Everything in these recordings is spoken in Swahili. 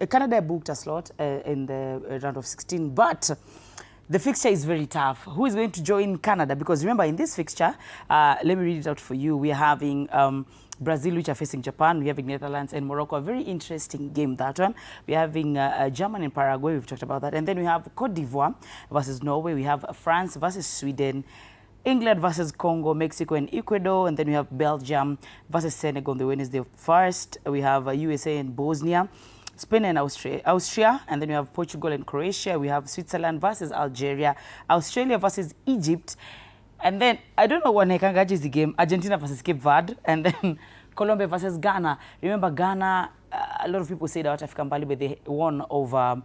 Canada booked a slot in the round of 16, but the fixture is very tough. Who is going to join Canada? Because remember, in this fixture, let me read it out for you. We are having Brazil, which are facing Japan. We're having Netherlands and Morocco. A very interesting game, that one. We're having Germany and Paraguay. We've talked about that. And then we have Cote d'Ivoire versus Norway. We have France versus Sweden. England versus Congo, Mexico and Ecuador. And then we have Belgium versus Senegal on the Wednesday first. We have USA and Bosnia. Spain and Austria, and then we have Portugal and Croatia. We have Switzerland versus Algeria, Australia versus Egypt, and then I don't know what Nekangaji is the game. Argentina versus Cape Verde, and then Colombia versus Ghana. Remember Ghana? A lot of people say that African Bali, but they won over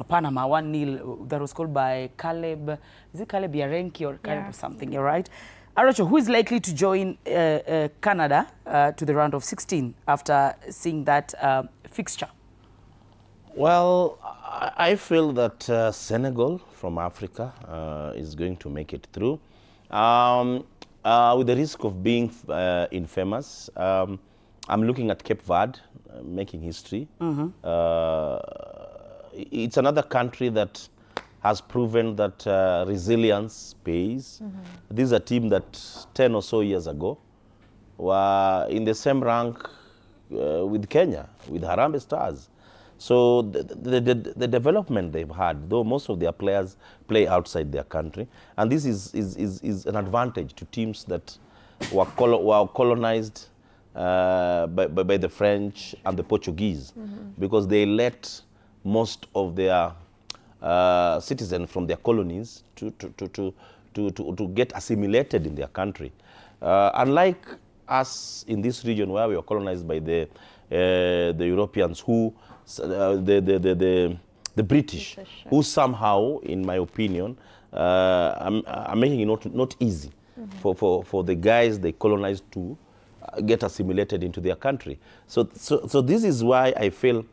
Panama 1-0. That was called by Caleb. Is it Caleb Yarenki or Caleb or something? You're right. Aracho, who is likely to join Canada to the round of 16 after seeing that fixture? Well, I feel that Senegal from Africa is going to make it through. With the risk of being infamous, I'm looking at Cape Verde making history. It's another country that has proven that resilience pays. This is a team that 10 or so years ago were in the same rank with Kenya, with Harambee Stars. So the development they've had, though most of their players play outside their country, and this is an advantage to teams that were colonized by the French and the Portuguese, because they let most of their citizens from their colonies to get assimilated in their country. Unlike us in this region where we were colonized by the Europeans, who the British, who somehow, in my opinion, are making it not easy for the guys they colonized to get assimilated into their country. So this is why I feel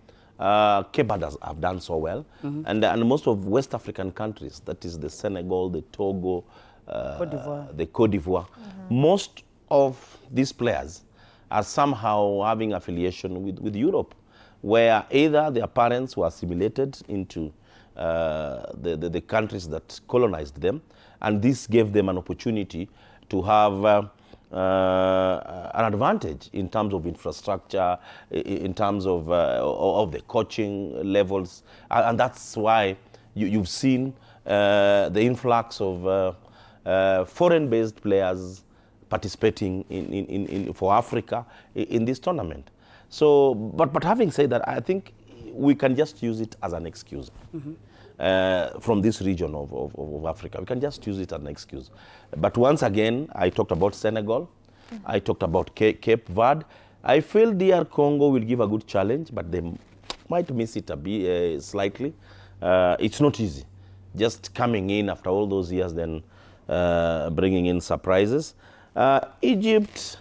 Cape Verde have done so well, and most of West African countries, that is the Senegal, the Togo, the Cote d'Ivoire, most of these players are somehow having affiliation with Europe, where either their parents were assimilated into the countries that colonized them, and this gave them an opportunity to have an advantage in terms of infrastructure, in terms of the coaching levels, and that's why you've seen the influx of foreign-based players participating for Africa in this tournament. So, but having said that, I think we can just use it as an excuse from this region of Africa. We can just use it as an excuse. But once again, I talked about Senegal. I talked about Cape Verde. I feel DR Congo will give a good challenge, but they might miss it a bit, slightly. It's not easy. Just coming in after all those years, then bringing in surprises. Egypt.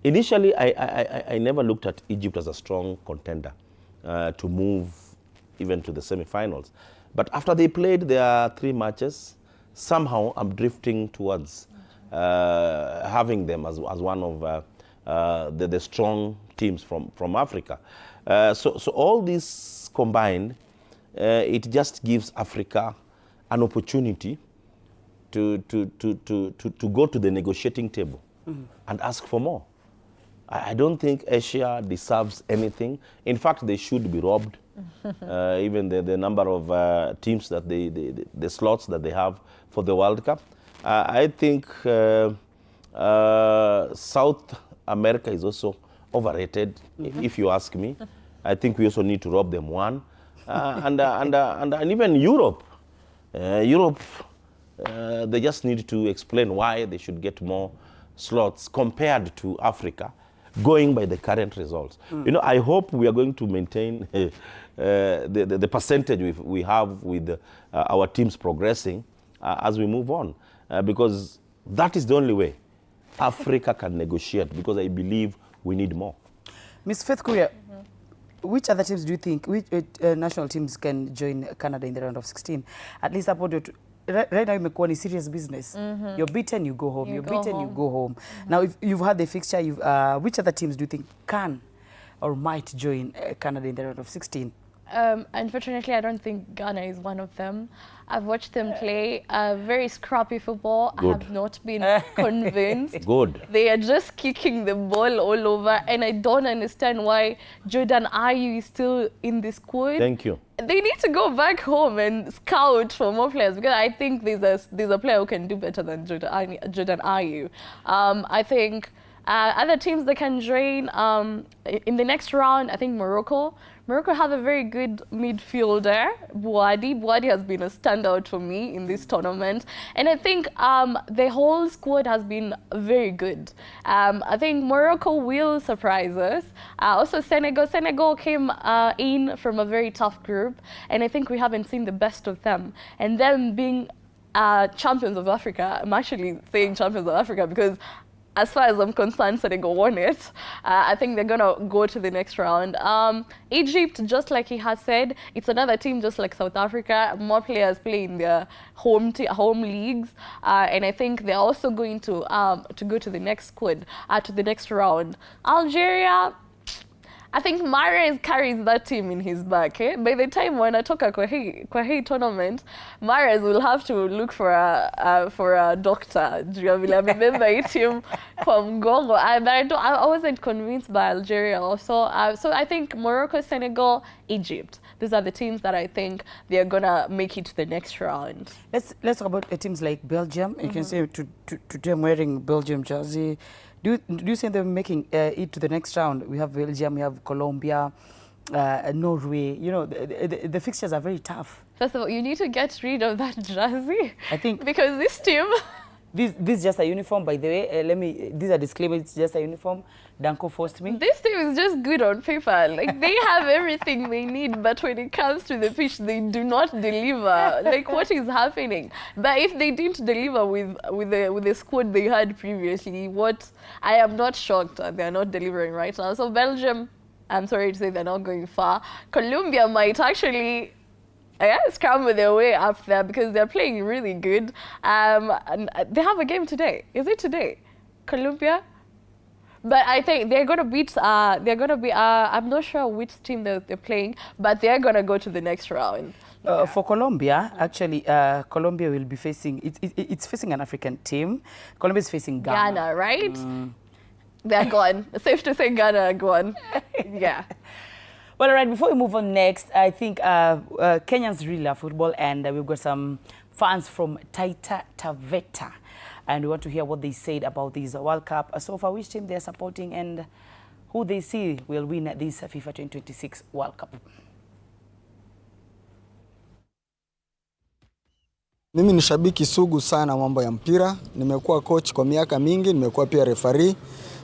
Initially, I never looked at Egypt as a strong contender to move even to the semifinals. But after they played their 3 matches, somehow I'm drifting towards having them as one of the strong teams from Africa. So all this combined, it just gives Africa an opportunity to go to the negotiating table and ask for more. I don't think Asia deserves anything. In fact, they should be robbed. Even the number of teams that the slots that they have for the World Cup. I think South America is also overrated, if you ask me. I think we also need to rob them one. And even Europe. They just need to explain why they should get more slots compared to Africa, going by the current results. You know, I hope we are going to maintain the percentage we have with our teams progressing as we move on, because that is the only way Africa can negotiate, because I believe we need more. Ms. Faith Kuria, which other teams do you think, which national teams can join Canada in the round of 16? At least about right now, imekuwa ni serious business. You're beaten, you go home. You're beaten, you go home. Now, if you've had the fixture, which other teams do you think can or might join Canada in the round of 16? Unfortunately, I don't think Ghana is one of them. I've watched them play very scrappy football. Good. I have not been convinced. Good. They are just kicking the ball all over, and I don't understand why Jordan Ayew is still in the squad. Thank you. They need to go back home and scout for more players, because I think there's a player who can do better than Jordan Ayew. I think other teams that can join in the next round, I think Morocco have a very good midfielder, Bouadi. Bouadi has been a standout for me in this tournament. And I think the whole squad has been very good. I think Morocco will surprise us. Also Senegal came in from a very tough group, and I think we haven't seen the best of them. And them being champions of Africa, I'm actually saying champions of Africa because as far as I'm concerned, Senegal won it. I think they're going to go to the next round. Egypt, just like he has said, it's another team just like South Africa. More players play in their home leagues. And I think they're also going to go to the next squad, to the next round. Algeria, I think Mahrez carries that team in his back. By the time when I talk kwa hii tournament, Mahrez will have to look for a doctor. I remember him from Gongo. I wasn't convinced by Algeria also. So I think Morocco, Senegal, Egypt. These are the teams that I think they're gonna make it to the next round. Let's talk about teams like Belgium. You can see to them wearing Belgium jersey. Do you see them making it to the next round? We have Belgium, we have Colombia, Norway. You know, the fixtures are very tough. First of all, you need to get rid of that jersey. I think because this team. This is just a uniform, by the way. These are disclaimers. It's just a uniform. Danko forced me. This team is just good on paper. Like, they have everything they need, but when it comes to the pitch, they do not deliver. Like, what is happening? But if they didn't deliver with the squad they had previously, I am not shocked that they are not delivering right now. So Belgium, I'm sorry to say, they're not going far. Colombia might actually scramble their way up there because they're playing really good. And they have a game today. Is it today? Colombia? But I think they're going to beat, I'm not sure which team they're playing, but they're going to go to the next round. For Colombia, actually, Colombia will be facing, it's facing an African team. Colombia is facing Ghana. Ghana, right? They're gone. Safe to say Ghana are gone. Yeah. Well, all right, before we move on next, I think Kenyans really love football, and we've got some fans from Taita Taveta. And we want to hear what they said about this World Cup. So far, which team they're supporting and who they see will win this FIFA 2026 World Cup. Mimi ni shabiki sugu sana mambo ya mpira. Nimekuwa coach kwa miaka mingi, nimekuwa pia referee.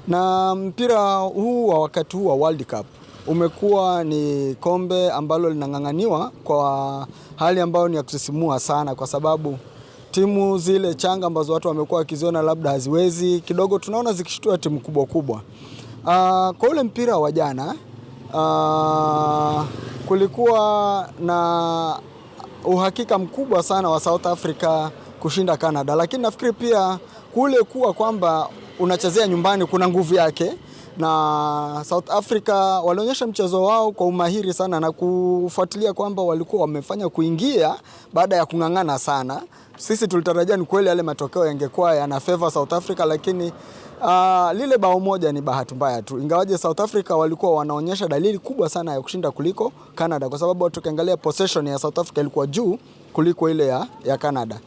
Na mpira huu wa wakati huu wa World Cup umekuwa ni kombe ambalo linang'ang'aniwa kwa hali ambayo ni ya kusisimua sana, kwa sababu timu zile changa ambazo watu wamekuwa wakiziona labda haziwezi, kidogo tunaona zikishitua timu kubwa kubwa. Kwa ule mpira wa jana kulikuwa na uhakika mkubwa sana wa South Africa kushinda Canada, lakini nafikiri pia kule kuwa kwamba unachezea nyumbani kuna nguvu yake, na South Africa walionyesha mchezo wao kwa umahiri sana na kufuatilia kwamba walikuwa wamefanya kuingia baada ya kung'ang'ana sana. Sisi tulitarajia ni kweli yale matokeo yangekuwa yana favor South Africa, lakini lile bao moja ni bahati mbaya tu. Ingawaje South Africa walikuwa wanaonyesha dalili kubwa sana ya kushinda kuliko Canada, kwa sababu tukiangalia possession ya South Africa ilikuwa juu kuliko ile ya Canada.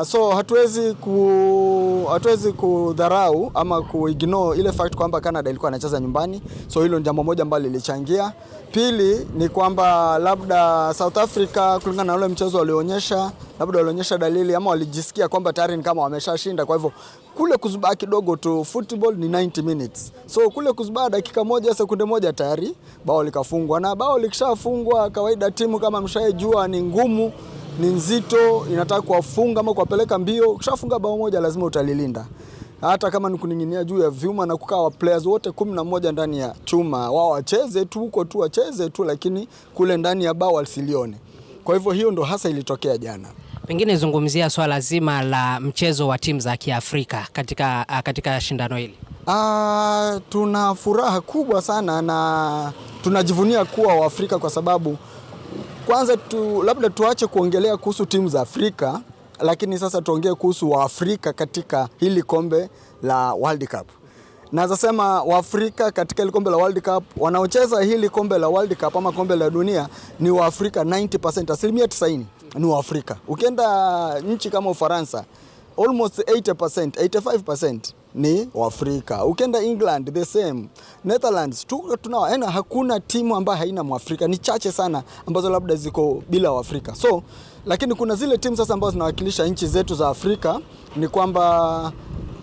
So hatuwezi kudharau ama kuignore ile fact kwamba Canada ilikuwa inacheza nyumbani. So hilo ni jambo moja ambalo lilichangia. Pili ni kwamba labda South Africa kulingana na ule mchezo walionyesha, labda walionyesha dalili ama walijisikia kwamba tayari ni kama wameshashinda. Kwa hivyo kule kuzubaa kidogo tu, football ni 90 minutes. So kule kuzubaa dakika moja, sekunde moja tayari bao likafungwa. Na bao likishafungwa, kawaida timu kama mshaejua ni ngumu, ni nzito, inataka kuwafunga ama kuwapeleka mbio. Ukishafunga bao moja lazima utalilinda. Hata kama ni kuning'inia juu ya vyuma na kukaa players wote 11 ndani ya chuma, wao wacheze tu huko tu, wacheze tu, lakini kule ndani ya bao wasilione. Kwa hivyo hiyo ndo hasa ilitokea jana. Pengine zungumzia swala zima la mchezo wa timu za Kiafrika katika shindano hili. Tuna furaha kubwa sana na tunajivunia kuwa Waafrika kwa sababu kwanza labda tuache kuongelea kuhusu timu za Afrika, lakini sasa tuongee kuhusu Waafrika katika hili kombe la World Cup. Naweza sema Waafrika katika hili kombe la World Cup, wanaocheza hili kombe la World Cup ama kombe la dunia ni Waafrika 90%, asilimia 90 ni Waafrika. Ukienda nchi kama Ufaransa, almost 80%, 85% ni Waafrika. Ukienda England the same, Netherlands tunaona hakuna timu ambayo haina Mwafrika, ni chache sana ambazo labda ziko bila Waafrika. So lakini kuna zile timu sasa ambazo zinawakilisha nchi zetu za Afrika, ni kwamba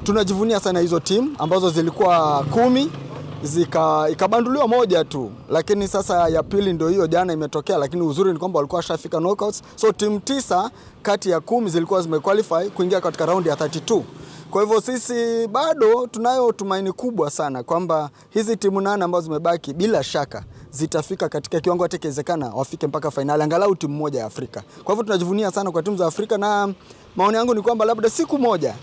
tunajivunia sana hizo timu ambazo zilikuwa 10 ikabanduliwa moja tu, lakini sasa ya pili ndio hiyo jana imetokea, lakini uzuri ni kwamba walikuwa shafika knockouts. So timu 9 kati ya 10 zilikuwa zimequalify kuingia katika raundi ya 32. Kwa hivyo sisi bado tunayo tumaini kubwa sana kwamba hizi timu 8 ambazo zimebaki bila shaka zitafika katika kiwango hata kiwezekana wafike mpaka finali, angalau timu moja ya Afrika. Kwa hivyo tunajivunia sana kwa timu za Afrika, na maoni yangu ni kwamba labda siku moja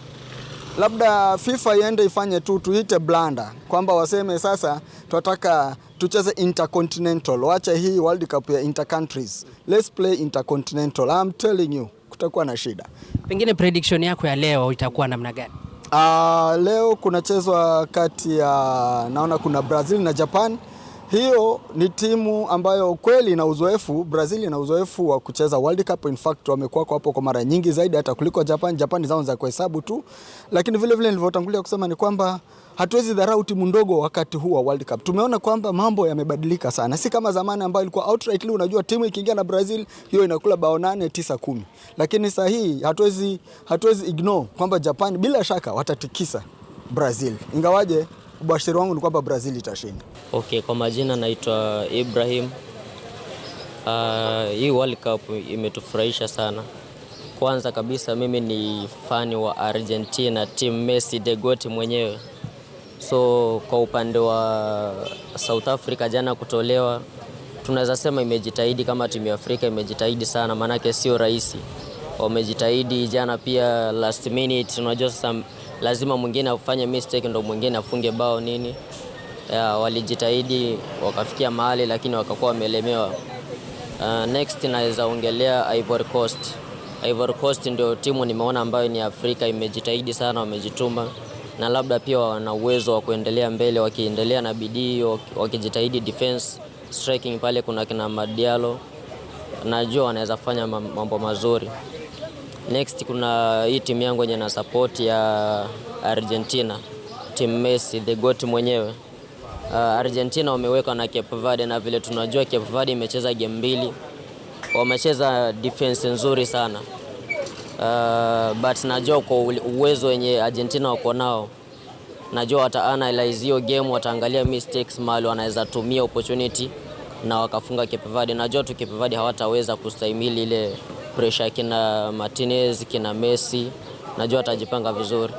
labda FIFA iende ifanye tuite blanda kwamba waseme sasa tunataka tucheze intercontinental, wacha hii World Cup ya intercountries, let's play intercontinental. I'm telling you kutakuwa na shida. Pengine prediction yako ya leo itakuwa namna gani? Leo kunachezwa kati ya naona kuna Brazil na Japan. Hiyo ni timu ambayo kweli ina uzoefu. Brazil ina uzoefu wa kucheza World Cup. In fact wamekuwa hapo kwa mara nyingi zaidi hata kuliko Japan. Japan zao za kuhesabu tu. Lakini vile vile nilivyotangulia kusema ni kwamba hatuwezi dharau timu ndogo wakati huu wa World Cup. Tumeona kwamba mambo yamebadilika sana. Si kama zamani ambayo ilikuwa outrightly unajua timu ikiingia na Brazil hiyo inakula bao 8, 9, 10. Lakini sasa hii hatuwezi ignore kwamba Japan bila shaka watatikisa Brazil. Ingawaje ubashiri wangu ni kwamba Brazil itashinda. Okay, kwa majina naitwa Ibrahim. Hii World Cup imetufurahisha sana. Kwanza kabisa mimi ni fani wa Argentina, team Messi the GOAT mwenyewe. So kwa upande wa South Africa jana kutolewa, tunaweza sema imejitahidi kama timu ya Afrika imejitahidi sana, maanake sio rahisi. Wamejitahidi jana pia last minute, unajua sasa lazima mwingine afanye mistake ndo mwingine afunge bao nini. Walijitahidi wakafikia mahali lakini wakakuwa wamelemewa. Next naweza ongelea Ivory Coast. Ivory Coast ndio timu nimeona ambayo ni Afrika imejitahidi sana, wamejituma na labda pia wana uwezo wa kuendelea mbele wakiendelea na bidii, wakijitahidi defense, striking pale kuna kina Madialo. Najua wanaweza fanya mambo mazuri. Next kuna hii timu yangu yenye na support ya Argentina, team Messi the GOAT mwenyewe. Argentina wameweka na Cape Verde, na vile tunajua Cape Verde imecheza game 2. Wamecheza defense nzuri sana. But najua kwa uwezo wenye Argentina wako nao, najua wata-analyze hiyo game, wataangalia mistakes mahali wanaweza tumia opportunity na wakafunga Cape Verde. Najua tu Cape Verde hawataweza kustahimili ile pressure kina Martinez, kina Messi. Najua watajipanga vizuri.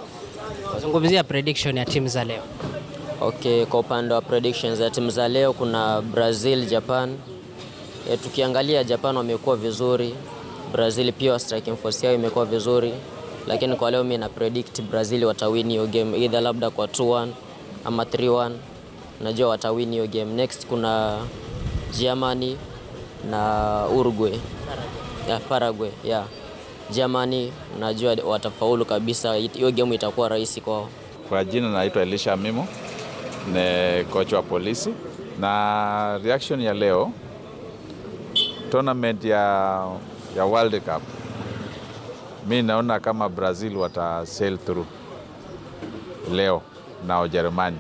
Zungumzia prediction ya timu za leo. Okay, kwa upande wa predictions ya timu za leo kuna Brazil, Japan. Tukiangalia Japan wamekuwa vizuri. Brazil pia striking force yao imekuwa vizuri. Lakini kwa leo mimi na predict Brazil watawin hiyo game, either labda kwa 2-1 ama 3-1. Najua watawin hiyo game. Next kuna Germany na Uruguay. Paraguay. Germany najua watafaulu kabisa. Hiyo game itakuwa rahisi kwao. Kwa jina naitwa Elisha Mimo, ni coach wa Polisi. Na reaction ya leo, tournament ya World Cup, mimi naona kama Brazil wata sail through leo na Ujerumani.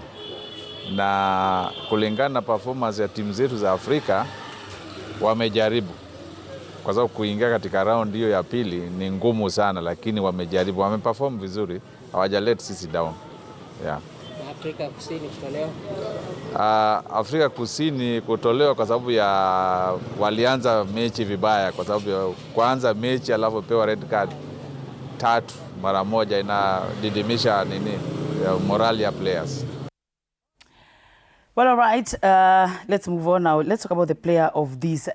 Na kulingana na performance ya timu zetu za Afrika, wamejaribu. Kwa sababu kuingia katika round hiyo ya pili ni ngumu sana, lakini wamejaribu, wameperform vizuri, hawajalet sisi down. Afrika Kusini kutolewa. Afrika Kusini kutolewa kwa sababu ya walianza mechi vibaya, kwa sababu ya kwanza mechi alafu pewa red card 3 mara moja, inadidimisha morale ya players. Well, all right, let's move on now. Let's talk about the player of this